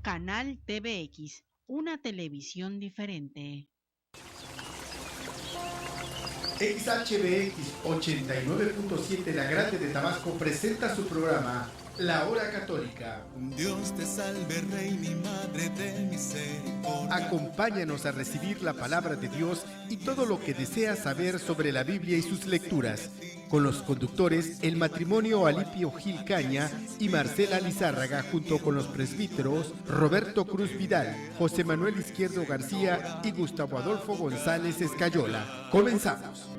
Canal TVX, una televisión diferente. XHBX 89.7 La Grande de Tabasco presenta su programa La Hora Católica. Dios te salve, Reina y Madre de Misericordia. Acompáñanos a recibir la palabra de Dios y todo lo que deseas saber sobre la Biblia y sus lecturas. Con los conductores, el matrimonio Alipio Gil Caña y Marcela Lizárraga, junto con los presbíteros Roberto Cruz Vidal, José Manuel Izquierdo García y Gustavo Adolfo González Escayola. Comenzamos.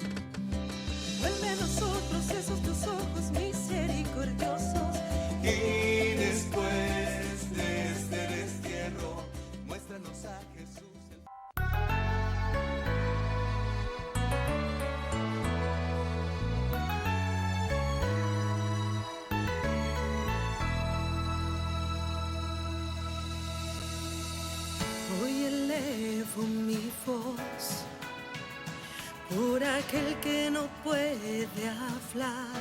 Vuelve a nosotros esos tus ojos misericordiosos. Y después de este destierro, muéstranos a Jesús. Hoy elevo mi voz por aquel que no puede hablar.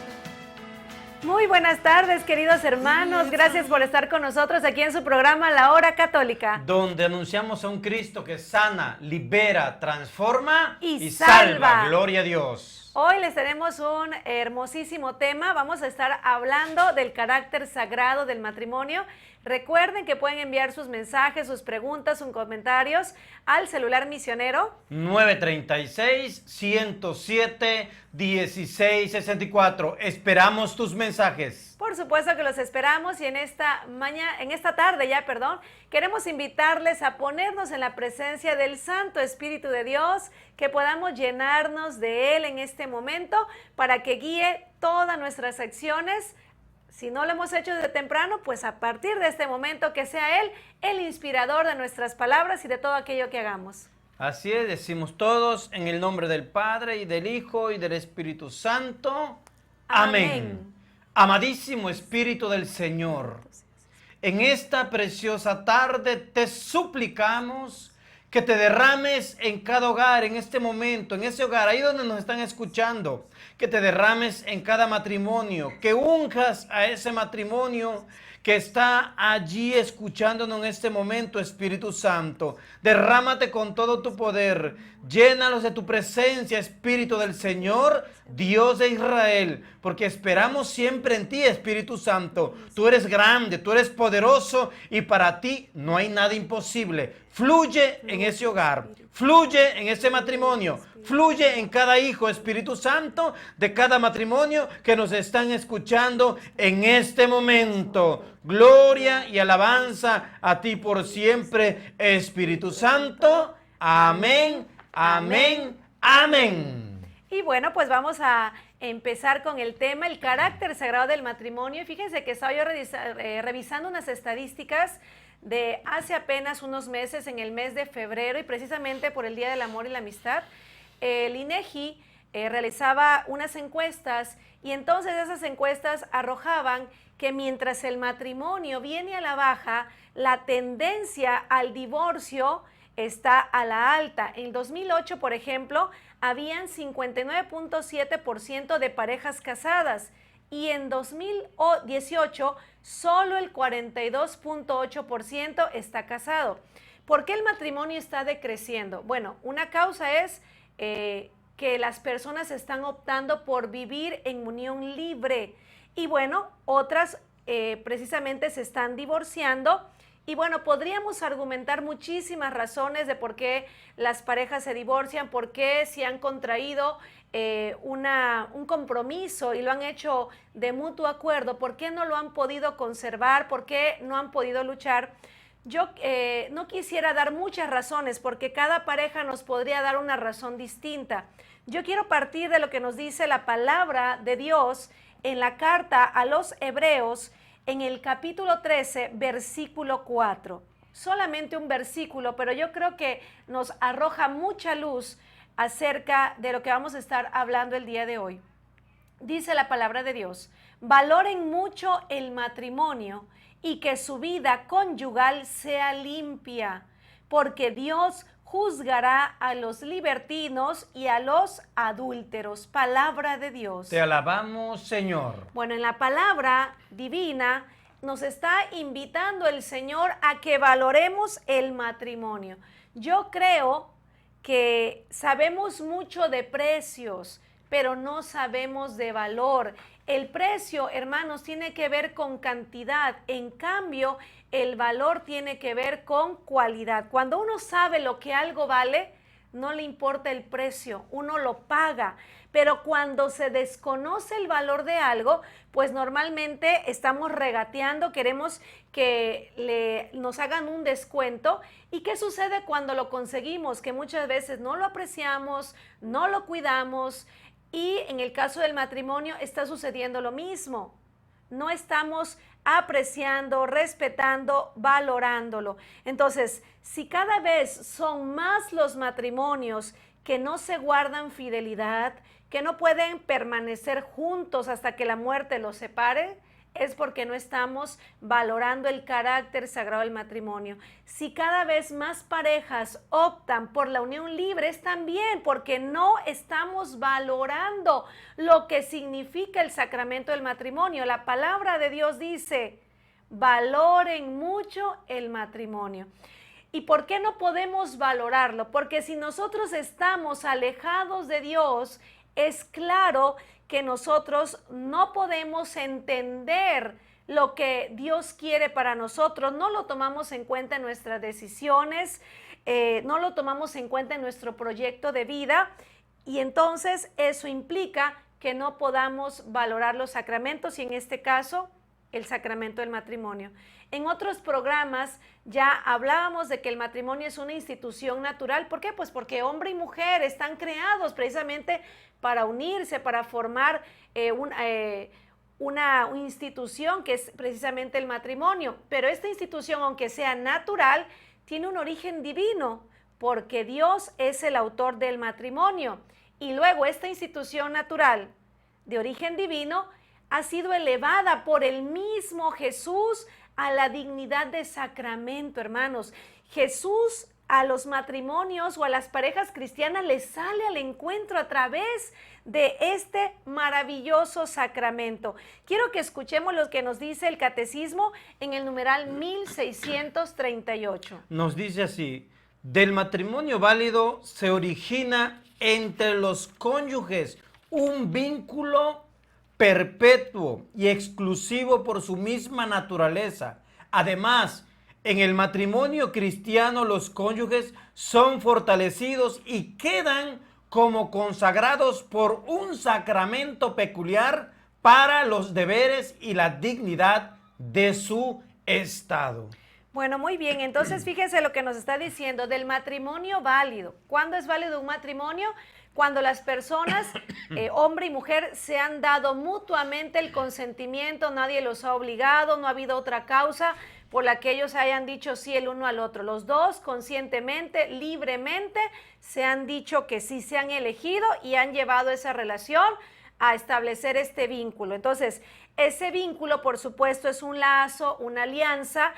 Muy buenas tardes, queridos hermanos. Gracias por estar con nosotros aquí en su programa La Hora Católica, donde anunciamos a un Cristo que sana, libera, transforma y salva. Gloria a Dios. Hoy les tenemos un hermosísimo tema. Vamos a estar hablando del carácter sagrado del matrimonio. Recuerden que pueden enviar sus mensajes, sus preguntas, sus comentarios al celular misionero 936-107-1664. Esperamos tus mensajes. Por supuesto que los esperamos, y en esta tarde queremos invitarles a ponernos en la presencia del Santo Espíritu de Dios, que podamos llenarnos de Él en este momento para que guíe todas nuestras acciones. Si no lo hemos hecho desde temprano, pues a partir de este momento que sea Él el inspirador de nuestras palabras y de todo aquello que hagamos. Así es, decimos todos en el nombre del Padre y del Hijo y del Espíritu Santo. Amén. Amadísimo Espíritu del Señor, en esta preciosa tarde te suplicamos que te derrames en cada hogar, en este momento, en ese hogar, ahí donde nos están escuchando, que te derrames en cada matrimonio, que unjas a ese matrimonio que está allí escuchándonos en este momento, Espíritu Santo. Derrámate con todo tu poder, llénalos de tu presencia, Espíritu del Señor, Dios de Israel, porque esperamos siempre en ti, Espíritu Santo. Tú eres grande, tú eres poderoso y para ti no hay nada imposible. Fluye en ese hogar, fluye en ese matrimonio, fluye en cada hijo, Espíritu Santo, de cada matrimonio que nos están escuchando en este momento. Gloria y alabanza a ti por siempre, Espíritu Santo. Amén, amén, amén. Y bueno, pues vamos a empezar con el tema, el carácter sagrado del matrimonio. Y fíjense que estaba yo revisando unas estadísticas de hace apenas unos meses, en el mes de febrero, y precisamente por el Día del Amor y la Amistad, el INEGI realizaba unas encuestas, y entonces esas encuestas arrojaban que mientras el matrimonio viene a la baja, la tendencia al divorcio está a la alta. En 2008, por ejemplo, habían 59.7% de parejas casadas, y en 2018 solo el 42.8% está casado. ¿Por qué el matrimonio está decreciendo? Bueno, una causa es que las personas están optando por vivir en unión libre, y bueno, otras precisamente se están divorciando. Y bueno, podríamos argumentar muchísimas razones de por qué las parejas se divorcian, por qué si han contraído un compromiso y lo han hecho de mutuo acuerdo, por qué no lo han podido conservar, por qué no han podido luchar. Yo no quisiera dar muchas razones, porque cada pareja nos podría dar una razón distinta. Yo quiero partir de lo que nos dice la palabra de Dios en la carta a los Hebreos, en el capítulo 13, versículo 4. Solamente un versículo, pero yo creo que nos arroja mucha luz acerca de lo que vamos a estar hablando el día de hoy. Dice la palabra de Dios: valoren mucho el matrimonio y que su vida conyugal sea limpia, porque Dios juzgará a los libertinos y a los adúlteros. Palabra de Dios. Te alabamos, Señor. Bueno, en la palabra divina nos está invitando el Señor a que valoremos el matrimonio. Yo creo que sabemos mucho de precios, pero no sabemos de valor. El precio, hermanos, tiene que ver con cantidad. En cambio, el valor tiene que ver con cualidad. Cuando uno sabe lo que algo vale, no le importa el precio, uno lo paga. Pero cuando se desconoce el valor de algo, pues normalmente estamos regateando, queremos que nos hagan un descuento. ¿Y qué sucede cuando lo conseguimos? Que muchas veces no lo apreciamos, no lo cuidamos, y en el caso del matrimonio está sucediendo lo mismo. No estamos apreciando, respetando, valorándolo. Entonces, si cada vez son más los matrimonios que no se guardan fidelidad, que no pueden permanecer juntos hasta que la muerte los separe, es porque no estamos valorando el carácter sagrado del matrimonio. Si cada vez más parejas optan por la unión libre, es también porque no estamos valorando lo que significa el sacramento del matrimonio. La palabra de Dios dice, valoren mucho el matrimonio. ¿Y por qué no podemos valorarlo? Porque si nosotros estamos alejados de Dios, es claro que nosotros no podemos entender lo que Dios quiere para nosotros, no lo tomamos en cuenta en nuestras decisiones, no lo tomamos en cuenta en nuestro proyecto de vida, y entonces eso implica que no podamos valorar los sacramentos, y en este caso el sacramento del matrimonio. En otros programas ya hablábamos de que el matrimonio es una institución natural. ¿Por qué? Pues porque hombre y mujer están creados precisamente para unirse, para formar una institución que es precisamente el matrimonio. Pero esta institución, aunque sea natural, tiene un origen divino, porque Dios es el autor del matrimonio. Y luego esta institución natural de origen divino ha sido elevada por el mismo Jesús a la dignidad de sacramento, hermanos. Jesús a los matrimonios o a las parejas cristianas les sale al encuentro a través de este maravilloso sacramento. Quiero que escuchemos lo que nos dice el Catecismo en el numeral 1638. Nos dice así: del matrimonio válido se origina entre los cónyuges un vínculo perpetuo y exclusivo por su misma naturaleza. Además, en el matrimonio cristiano los cónyuges son fortalecidos y quedan como consagrados por un sacramento peculiar para los deberes y la dignidad de su estado. Bueno, muy bien, entonces fíjense lo que nos está diciendo del matrimonio válido. ¿Cuándo es válido un matrimonio? Cuando las personas, hombre y mujer, se han dado mutuamente el consentimiento, nadie los ha obligado, no ha habido otra causa por la que ellos hayan dicho sí el uno al otro. Los dos conscientemente, libremente, se han dicho que sí, se han elegido y han llevado esa relación a establecer este vínculo. Entonces, ese vínculo, por supuesto, es un lazo, una alianza,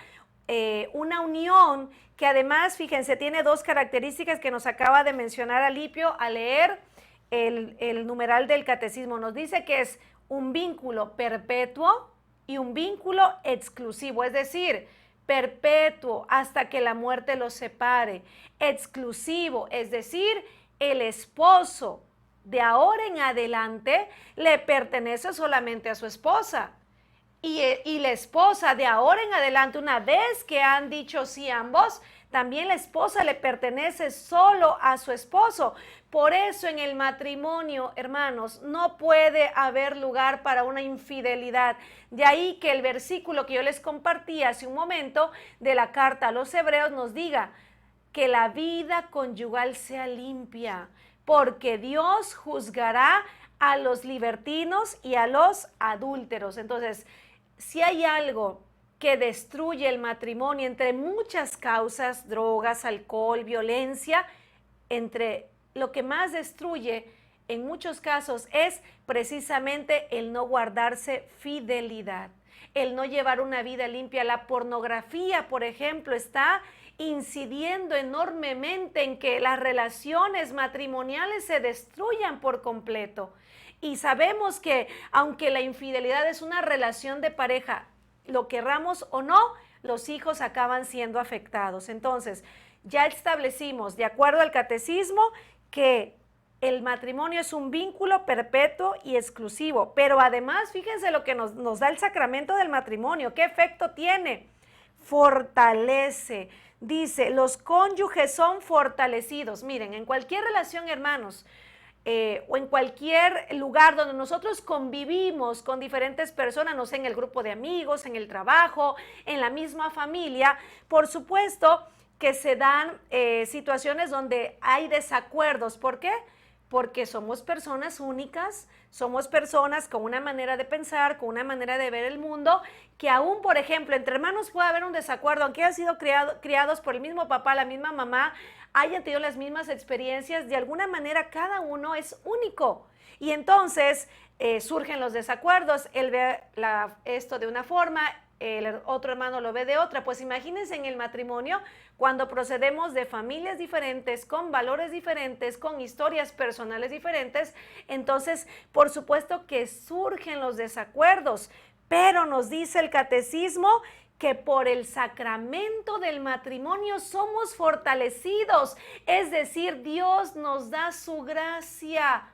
una unión que además, fíjense, tiene dos características que nos acaba de mencionar Alipio al leer el numeral del Catecismo. Nos dice que es un vínculo perpetuo y un vínculo exclusivo, es decir, perpetuo hasta que la muerte los separe. Exclusivo, es decir, el esposo de ahora en adelante le pertenece solamente a su esposa. Y la esposa de ahora en adelante, una vez que han dicho sí ambos, también la esposa le pertenece solo a su esposo. Por eso en el matrimonio, hermanos, no puede haber lugar para una infidelidad. De ahí que el versículo que yo les compartí hace un momento de la carta a los Hebreos nos diga que la vida conyugal sea limpia, porque Dios juzgará a los libertinos y a los adúlteros. Entonces, si hay algo que destruye el matrimonio entre muchas causas, drogas, alcohol, violencia, entre lo que más destruye en muchos casos es precisamente el no guardarse fidelidad, el no llevar una vida limpia. La pornografía, por ejemplo, está incidiendo enormemente en que las relaciones matrimoniales se destruyan por completo. Y sabemos que aunque la infidelidad es una relación de pareja lo querramos o no, los hijos acaban siendo afectados. Entonces, ya establecimos, de acuerdo al catecismo, que el matrimonio es un vínculo perpetuo y exclusivo, pero además, fíjense lo que nos da el sacramento del matrimonio, ¿qué efecto tiene? Fortalece. Dice, los cónyuges son fortalecidos. Miren, en cualquier relación, hermanos, o en cualquier lugar donde nosotros convivimos con diferentes personas, no sé, en el grupo de amigos, en el trabajo, en la misma familia, por supuesto que se dan situaciones donde hay desacuerdos. ¿Por qué? Porque somos personas únicas, somos personas con una manera de pensar, con una manera de ver el mundo, que aún, por ejemplo, entre hermanos puede haber un desacuerdo, aunque hayan sido criados por el mismo papá, la misma mamá, hayan tenido las mismas experiencias, de alguna manera cada uno es único. Y entonces surgen los desacuerdos, él ve esto de una forma, el otro hermano lo ve de otra. Pues imagínense en el matrimonio, cuando procedemos de familias diferentes, con valores diferentes, con historias personales diferentes, entonces por supuesto que surgen los desacuerdos, pero nos dice el catecismo que por el sacramento del matrimonio somos fortalecidos, es decir, Dios nos da su gracia,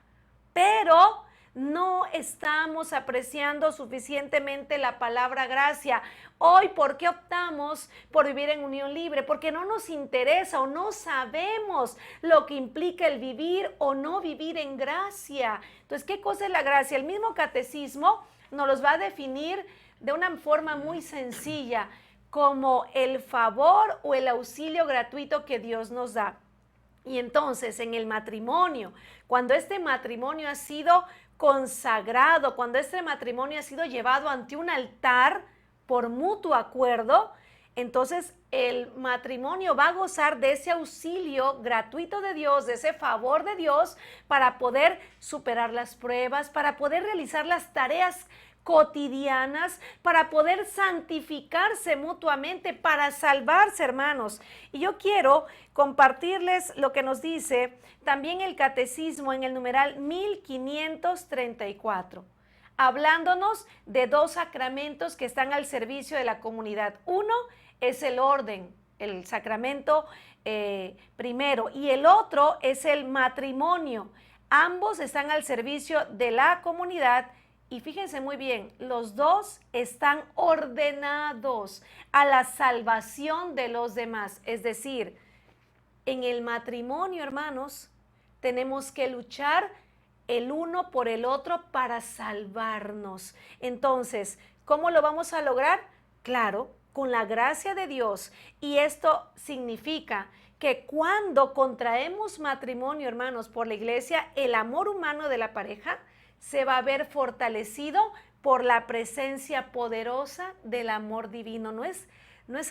pero no estamos apreciando suficientemente la palabra gracia. Hoy, ¿por qué optamos por vivir en unión libre? Porque no nos interesa o no sabemos lo que implica el vivir o no vivir en gracia. Entonces, ¿qué cosa es la gracia? El mismo catecismo nos los va a definir de una forma muy sencilla, como el favor o el auxilio gratuito que Dios nos da. Y entonces, en el matrimonio, cuando este matrimonio ha sido consagrado, cuando este matrimonio ha sido llevado ante un altar por mutuo acuerdo, entonces el matrimonio va a gozar de ese auxilio gratuito de Dios, de ese favor de Dios, para poder superar las pruebas, para poder realizar las tareas cotidianas, para poder santificarse mutuamente, para salvarse, hermanos. Y yo quiero compartirles lo que nos dice también el catecismo en el numeral 1534, hablándonos de dos sacramentos que están al servicio de la comunidad. Uno es el orden, el sacramento primero, y el otro es el matrimonio. Ambos están al servicio de la comunidad. Y fíjense muy bien, los dos están ordenados a la salvación de los demás. Es decir, en el matrimonio, hermanos, tenemos que luchar el uno por el otro para salvarnos. Entonces, ¿cómo lo vamos a lograr? Claro, con la gracia de Dios. Y esto significa que cuando contraemos matrimonio, hermanos, por la iglesia, el amor humano de la pareja se va a ver fortalecido por la presencia poderosa del amor divino. No es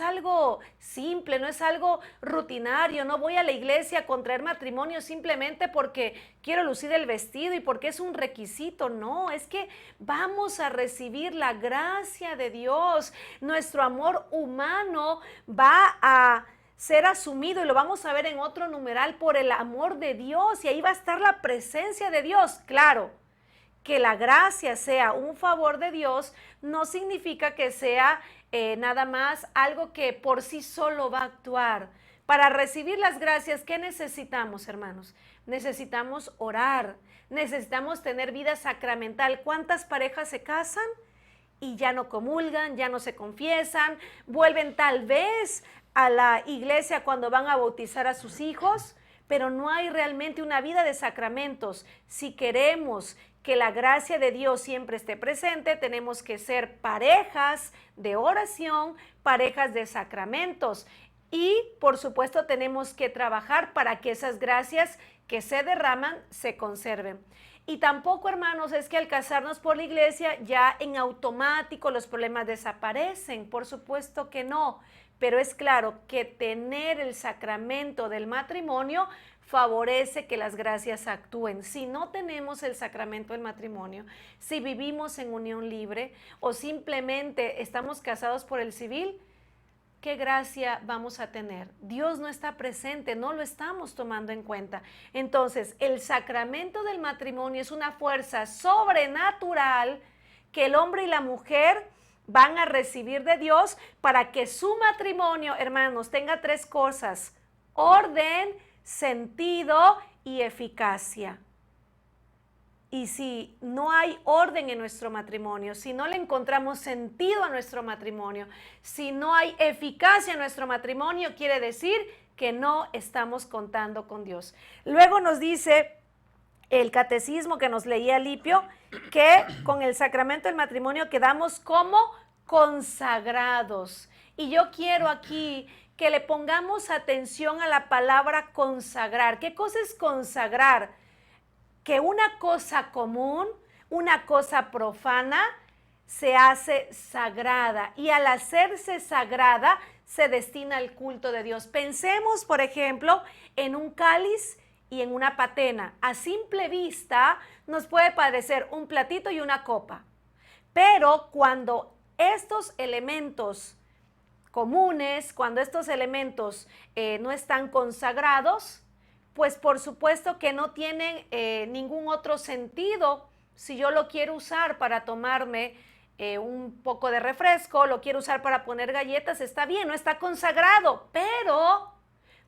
algo simple, no es algo rutinario. No voy a la iglesia a contraer matrimonio simplemente porque quiero lucir el vestido y porque es un requisito. No, es que vamos a recibir la gracia de Dios. Nuestro amor humano va a ser asumido, y lo vamos a ver en otro numeral, por el amor de Dios, y ahí va a estar la presencia de Dios. Claro, que la gracia sea un favor de Dios no significa que sea nada más algo que por sí solo va a actuar. Para recibir las gracias, ¿qué necesitamos, hermanos? Necesitamos orar, necesitamos tener vida sacramental. ¿Cuántas parejas se casan y ya no comulgan, ya no se confiesan, vuelven tal vez a la iglesia cuando van a bautizar a sus hijos, pero no hay realmente una vida de sacramentos? Si queremos que la gracia de Dios siempre esté presente, tenemos que ser parejas de oración, parejas de sacramentos, y por supuesto tenemos que trabajar para que esas gracias que se derraman se conserven. Y tampoco, hermanos, es que al casarnos por la iglesia ya en automático los problemas desaparecen. Por supuesto que no, pero es claro que tener el sacramento del matrimonio favorece que las gracias actúen. Si no tenemos el sacramento del matrimonio, si vivimos en unión libre o simplemente estamos casados por el civil, ¿qué gracia vamos a tener? Dios no está presente, no lo estamos tomando en cuenta. Entonces, el sacramento del matrimonio es una fuerza sobrenatural que el hombre y la mujer van a recibir de Dios para que su matrimonio, hermanos, tenga 3 cosas: orden, sentido y eficacia. Y si no hay orden en nuestro matrimonio, si no le encontramos sentido a nuestro matrimonio, si no hay eficacia en nuestro matrimonio, quiere decir que no estamos contando con Dios. Luego nos dice el catecismo que nos leía Lipio, que con el sacramento del matrimonio quedamos como consagrados. Y yo quiero aquí que le pongamos atención a la palabra consagrar. ¿Qué cosa es consagrar? Que una cosa común, una cosa profana, se hace sagrada, y al hacerse sagrada se destina al culto de Dios. Pensemos, por ejemplo, en un cáliz y en una patena. A simple vista nos puede parecer un platito y una copa, pero cuando estos elementos comunes, cuando estos elementos no están consagrados, pues por supuesto que no tienen ningún otro sentido. Si yo lo quiero usar para tomarme un poco de refresco, lo quiero usar para poner galletas, está bien, no está consagrado, pero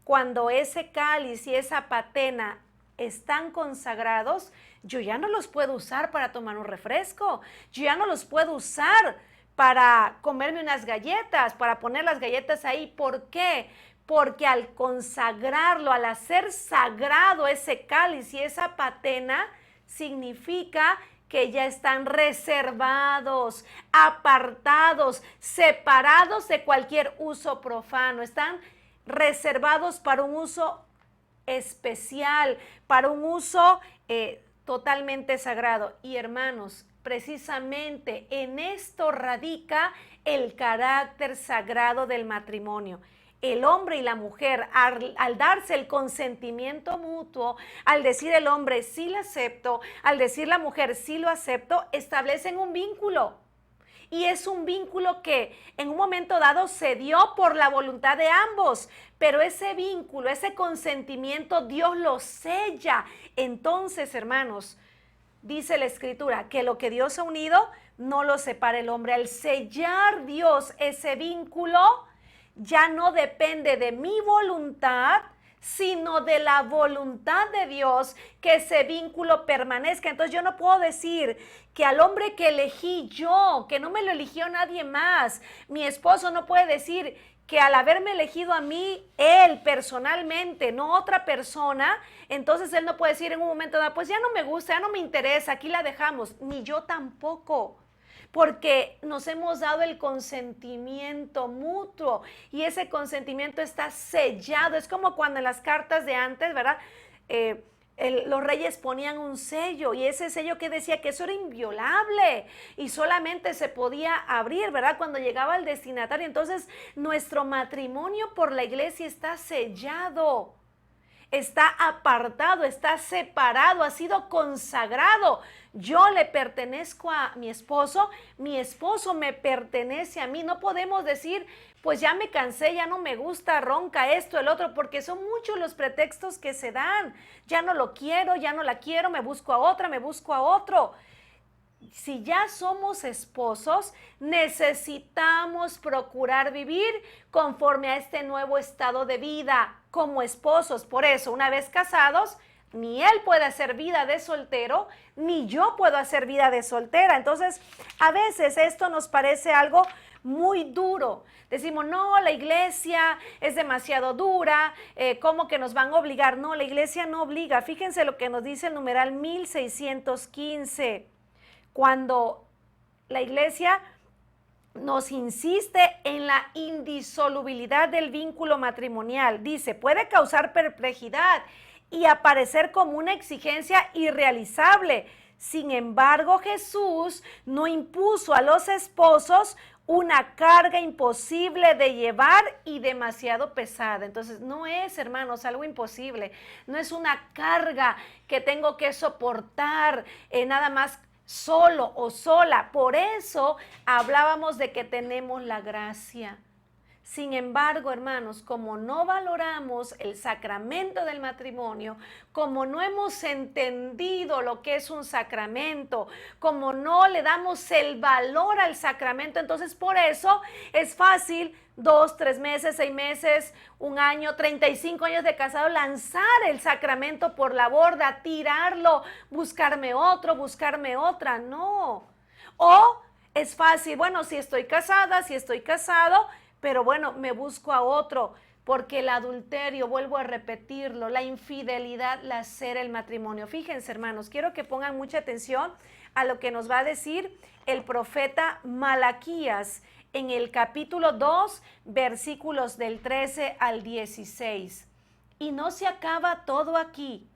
cuando ese cáliz y esa patena están consagrados, yo ya no los puedo usar para tomar un refresco, yo ya no los puedo usar para comerme unas galletas, para poner las galletas ahí. ¿Por qué? Porque al consagrarlo, al hacer sagrado ese cáliz y esa patena, significa que ya están reservados, apartados, separados de cualquier uso profano, están reservados para un uso especial, para un uso totalmente sagrado. Y hermanos, precisamente en esto radica el carácter sagrado del matrimonio. El hombre y la mujer, al darse el consentimiento mutuo, al decir el hombre sí lo acepto, al decir la mujer sí lo acepto, establecen un vínculo. Y es un vínculo que en un momento dado se dio por la voluntad de ambos, pero ese vínculo, ese consentimiento, Dios lo sella. Entonces, hermanos, dice la Escritura que lo que Dios ha unido no lo separa el hombre. Al sellar Dios ese vínculo, ya no depende de mi voluntad, sino de la voluntad de Dios que ese vínculo permanezca. Entonces yo no puedo decir que al hombre que elegí yo, que no me lo eligió nadie más, mi esposo no puede decir que al haberme elegido a mí, él personalmente, no otra persona, entonces él no puede decir en un momento dado, pues ya no me gusta, ya no me interesa, aquí la dejamos, ni yo tampoco. Porque nos hemos dado el consentimiento mutuo y ese consentimiento está sellado. Es como cuando en las cartas de antes, ¿verdad? Los reyes ponían un sello, y ese sello que decía que eso era inviolable y solamente se podía abrir, ¿verdad?, cuando llegaba el destinatario. Entonces nuestro matrimonio por la iglesia está sellado, está apartado, está separado, ha sido consagrado. Yo le pertenezco a mi esposo me pertenece a mí. No podemos decir, pues ya me cansé, ya no me gusta, ronca esto, el otro, porque son muchos los pretextos que se dan. Ya no lo quiero, ya no la quiero, me busco a otra, me busco a otro. Si ya somos esposos, necesitamos procurar vivir conforme a este nuevo estado de vida como esposos. Por eso, una vez casados, ni él puede hacer vida de soltero, ni yo puedo hacer vida de soltera. Entonces, a veces esto nos parece algo muy duro. Decimos, no, la iglesia es demasiado dura, ¿cómo que nos van a obligar? No, la iglesia no obliga. Fíjense lo que nos dice el numeral 1615. Cuando la iglesia nos insiste en la indisolubilidad del vínculo matrimonial, dice, puede causar perplejidad y aparecer como una exigencia irrealizable. Sin embargo, Jesús no impuso a los esposos una carga imposible de llevar y demasiado pesada. Entonces, no es, hermanos, algo imposible. No es una carga que tengo que soportar nada más solo o sola. Por eso hablábamos de que tenemos la gracia. Sin embargo, hermanos, como no valoramos el sacramento del matrimonio, como no hemos entendido lo que es un sacramento, como no le damos el valor al sacramento, entonces por eso es fácil 2, 3 meses, 6 meses, 1 año, 35 años de casado, lanzar el sacramento por la borda, tirarlo, buscarme otro, buscarme otra, no. O es fácil, bueno, si estoy casada, si estoy casado, pero bueno, me busco a otro, porque el adulterio, vuelvo a repetirlo, la infidelidad lacera el matrimonio. Fíjense, hermanos, quiero que pongan mucha atención a lo que nos va a decir el profeta Malaquías en el capítulo 2, versículos del 13 al 16. Y no se acaba todo aquí.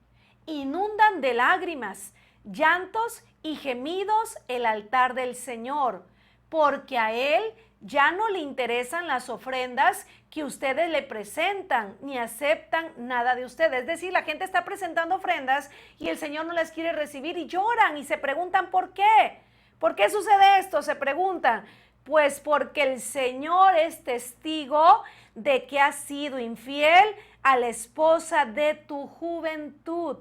Inundan de lágrimas, llantos y gemidos el altar del Señor, porque a Él ya no le interesan las ofrendas que ustedes le presentan, ni aceptan nada de ustedes. Es decir, la gente está presentando ofrendas y el Señor no las quiere recibir y lloran y se preguntan ¿por qué? ¿Por qué sucede esto? Se preguntan. Pues porque el Señor es testigo de que has sido infiel a la esposa de tu juventud,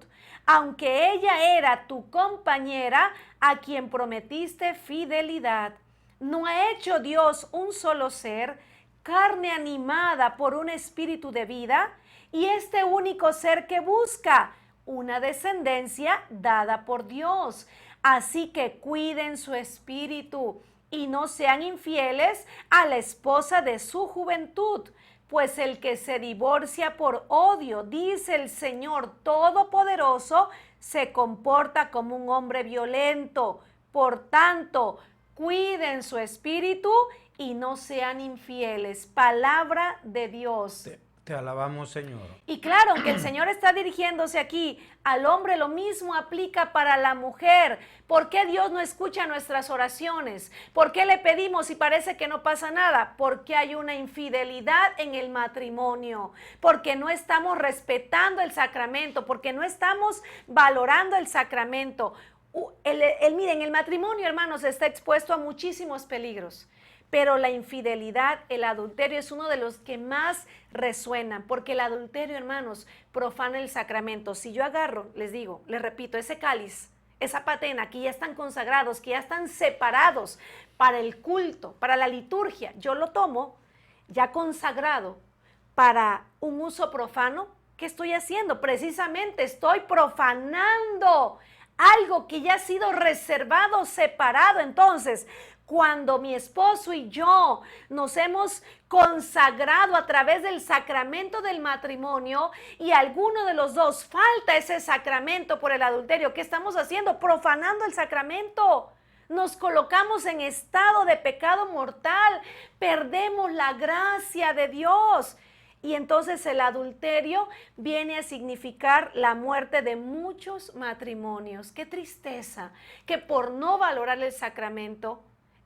aunque ella era tu compañera a quien prometiste fidelidad. ¿No ha hecho Dios un solo ser, carne animada por un espíritu de vida? Y este único ser que busca una descendencia dada por Dios. Así que cuiden su espíritu y no sean infieles a la esposa de su juventud, pues el que se divorcia por odio, dice el Señor Todopoderoso, se comporta como un hombre violento. Por tanto, cuiden su espíritu y no sean infieles. Palabra de Dios. Te alabamos, Señor. Y claro, aunque el Señor está dirigiéndose aquí al hombre, lo mismo aplica para la mujer. ¿Por qué Dios no escucha nuestras oraciones? ¿Por qué le pedimos y parece que no pasa nada? Porque hay una infidelidad en el matrimonio, porque no estamos respetando el sacramento, porque no estamos valorando el sacramento. Miren, el matrimonio, hermanos, está expuesto a muchísimos peligros. Pero la infidelidad, el adulterio es uno de los que más resuenan, porque el adulterio, hermanos, profana el sacramento. Si yo agarro, les digo, les repito, ese cáliz, esa patena que ya están consagrados, que ya están separados para el culto, para la liturgia, yo lo tomo ya consagrado para un uso profano, ¿qué estoy haciendo? Precisamente estoy profanando algo que ya ha sido reservado, separado. Entonces, cuando mi esposo y yo nos hemos consagrado a través del sacramento del matrimonio y alguno de los dos falta ese sacramento por el adulterio, ¿qué estamos haciendo? Profanando el sacramento. Nos colocamos en estado de pecado mortal, perdemos la gracia de Dios. Y entonces el adulterio viene a significar la muerte de muchos matrimonios. Qué tristeza que por no valorar el sacramento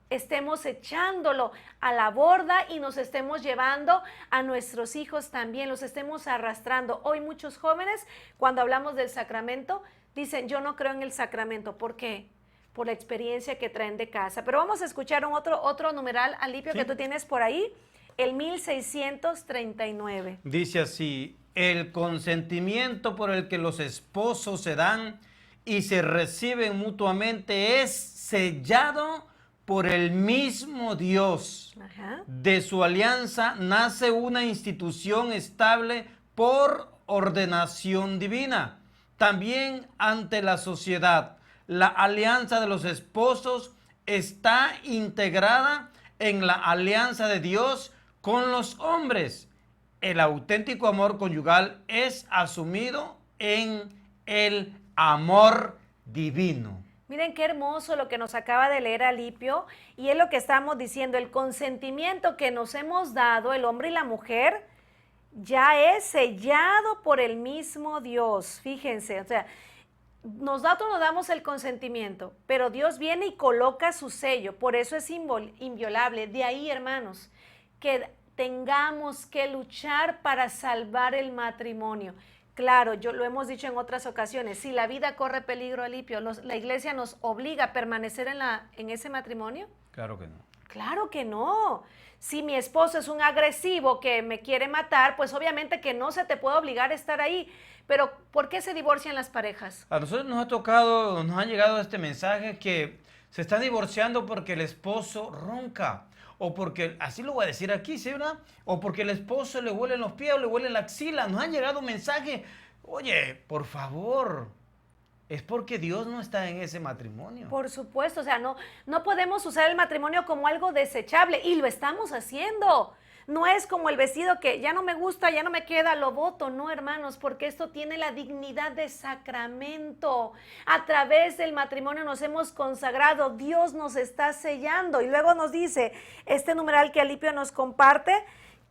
estemos echándolo a la borda y nos estemos llevando a nuestros hijos también, los estemos arrastrando. Hoy muchos jóvenes, cuando hablamos del sacramento, dicen, yo no creo en el sacramento. ¿Por qué? Por la experiencia que traen de casa. Pero vamos a escuchar otro numeral, Alipio, sí, que tú tienes por ahí, el 1639. Dice así, el consentimiento por el que los esposos se dan y se reciben mutuamente es sellado por el mismo Dios. Ajá. De su alianza nace una institución estable por ordenación divina. También ante la sociedad, la alianza de los esposos está integrada en la alianza de Dios con los hombres. El auténtico amor conyugal es asumido en el amor divino. Miren qué hermoso lo que nos acaba de leer Alipio, y es lo que estamos diciendo, el consentimiento que nos hemos dado, el hombre y la mujer, ya es sellado por el mismo Dios. Fíjense, o sea, nosotros nos damos el consentimiento, pero Dios viene y coloca su sello, por eso es inviolable. De ahí, hermanos, que tengamos que luchar para salvar el matrimonio. Claro, lo hemos dicho en otras ocasiones, si la vida corre peligro, Alipio, la iglesia nos obliga a permanecer en ese matrimonio. Claro que no. Claro que no. Si mi esposo es un agresivo que me quiere matar, pues obviamente que no se te puede obligar a estar ahí. Pero ¿por qué se divorcian las parejas? A nosotros nos ha tocado, nos ha llegado este mensaje que se están divorciando porque el esposo ronca. O porque, así lo voy a decir aquí, ¿sí, verdad? O porque el esposo le huelen los pies o le huele la axila. Nos han llegado mensajes, oye, por favor, es porque Dios no está en ese matrimonio. Por supuesto, o sea, no podemos usar el matrimonio como algo desechable y lo estamos haciendo. No es como el vestido que ya no me gusta, ya no me queda, lo boto. No, hermanos, porque esto tiene la dignidad de sacramento. A través del matrimonio nos hemos consagrado, Dios nos está sellando. Y luego nos dice este numeral que Alipio nos comparte,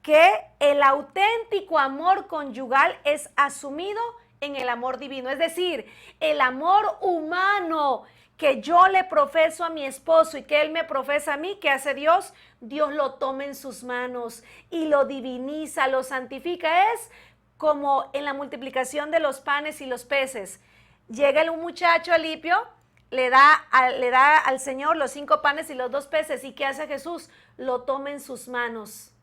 que el auténtico amor conyugal es asumido en el amor divino. Es decir, el amor humano que yo le profeso a mi esposo y que él me profesa a mí, ¿qué hace Dios? Dios lo toma en sus manos y lo diviniza, lo santifica. Es como en la multiplicación de los panes y los peces. Llega un muchacho, Alipio, le da al Señor los 5 panes y los 2 peces. ¿Y qué hace Jesús? Lo toma en sus manos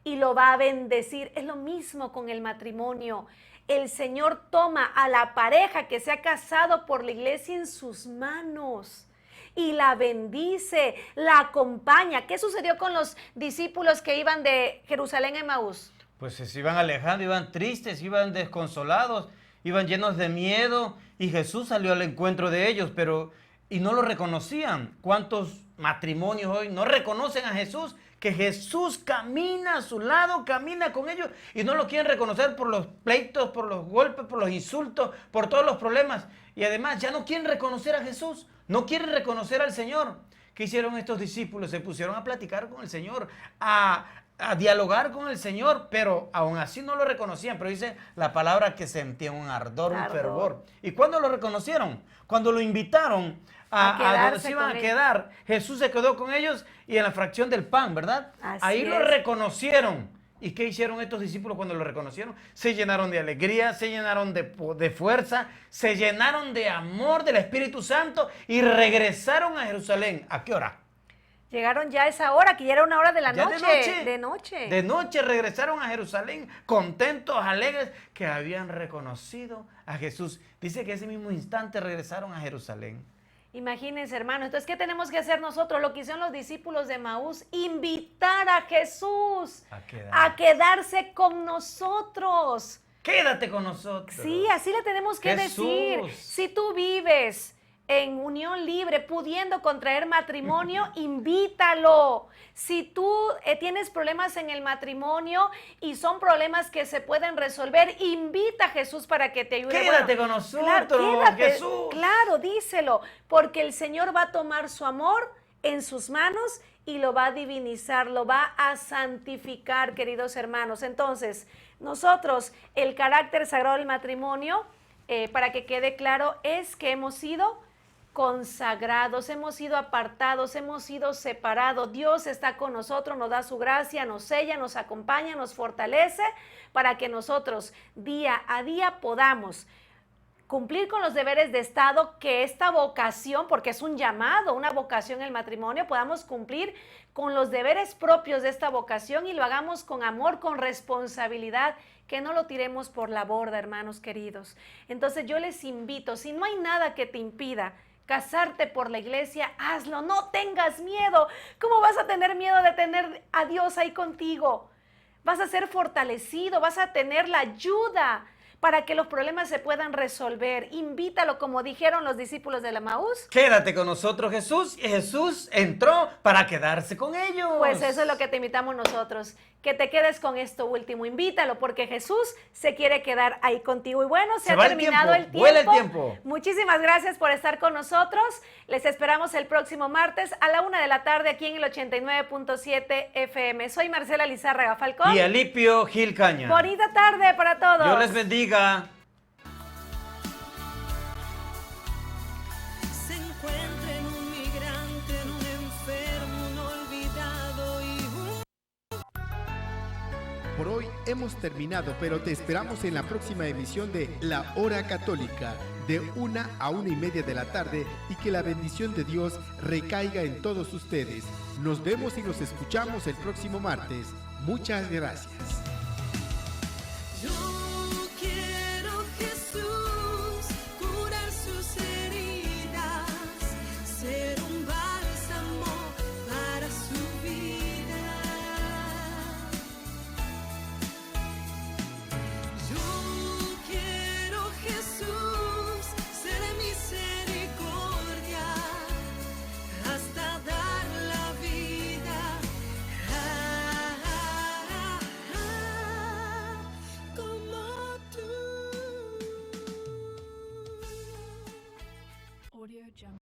y lo va a bendecir. Es lo mismo con el matrimonio. El Señor toma a la pareja que se ha casado por la iglesia en sus manos y la bendice, la acompaña. ¿Qué sucedió con los discípulos que iban de Jerusalén a Emaús? Pues se iban alejando, iban tristes, iban desconsolados, iban llenos de miedo y Jesús salió al encuentro de ellos, y no lo reconocían. ¿Cuántos matrimonios hoy no reconocen a Jesús? Que Jesús camina a su lado, camina con ellos y no lo quieren reconocer por los pleitos, por los golpes, por los insultos, por todos los problemas. Y además ya no quieren reconocer a Jesús, no quieren reconocer al Señor. ¿Qué hicieron estos discípulos? Se pusieron a platicar con el Señor, a dialogar con el Señor, pero aún así no lo reconocían. Pero dice la palabra que sentían un ardor, un fervor. ¿Y cuándo lo reconocieron? Cuando lo invitaron a donde se iban a quedar. Jesús se quedó con ellos y en la fracción del pan, ¿verdad? Ahí lo reconocieron. ¿Y qué hicieron estos discípulos cuando lo reconocieron? Se llenaron de alegría, se llenaron de fuerza, se llenaron de amor del Espíritu Santo y regresaron a Jerusalén. ¿A qué hora? Llegaron ya a esa hora, que ya era una hora de la noche. De noche regresaron a Jerusalén contentos, alegres, que habían reconocido a Jesús. Dice que ese mismo instante regresaron a Jerusalén. Imagínense, hermano. Entonces, ¿qué tenemos que hacer nosotros? Lo que hicieron los discípulos de Emaús, invitar a Jesús a quedarse con nosotros. Quédate con nosotros. Sí, así le tenemos que decir. Si tú vives en unión libre, pudiendo contraer matrimonio, invítalo. Si tú tienes problemas en el matrimonio y son problemas que se pueden resolver, invita a Jesús para que te ayude. Quédate con nosotros, Jesús. Claro, díselo, porque el Señor va a tomar su amor en sus manos y lo va a divinizar, lo va a santificar, queridos hermanos. Entonces, nosotros, el carácter sagrado del matrimonio, para que quede claro, es que hemos sido consagrados, hemos sido apartados, hemos sido separados. Dios está con nosotros, nos da su gracia, nos sella, nos acompaña, nos fortalece para que nosotros día a día podamos cumplir con los deberes de Estado, que esta vocación, porque es un llamado, una vocación el matrimonio, podamos cumplir con los deberes propios de esta vocación y lo hagamos con amor, con responsabilidad, que no lo tiremos por la borda, hermanos queridos. Entonces yo les invito, si no hay nada que te impida casarte por la iglesia, hazlo, no tengas miedo. ¿Cómo vas a tener miedo de tener a Dios ahí contigo? Vas a ser fortalecido, vas a tener la ayuda para que los problemas se puedan resolver. Invítalo, como dijeron los discípulos de Emaús. Quédate con nosotros, Jesús. Y Jesús entró para quedarse con ellos. Pues eso es lo que te invitamos nosotros, que te quedes con esto último. Invítalo, porque Jesús se quiere quedar ahí contigo. Y bueno, se ha terminado el tiempo. Vuela el tiempo. Muchísimas gracias por estar con nosotros. Les esperamos el próximo martes a la 1 de la tarde aquí en el 89.7 FM. Soy Marcela Lizárraga Falcón. Y Alipio Gil Caña. Bonita tarde para todos. Dios les bendiga. Se encuentra en un migrante, en un enfermo, un olvidado y un... Por Por hoy hemos terminado, pero te esperamos en la próxima emisión de La Hora Católica, de 1 a 1:30 de la tarde, y que la bendición de Dios recaiga en todos ustedes. Nos vemos y nos escuchamos el próximo martes. Muchas gracias.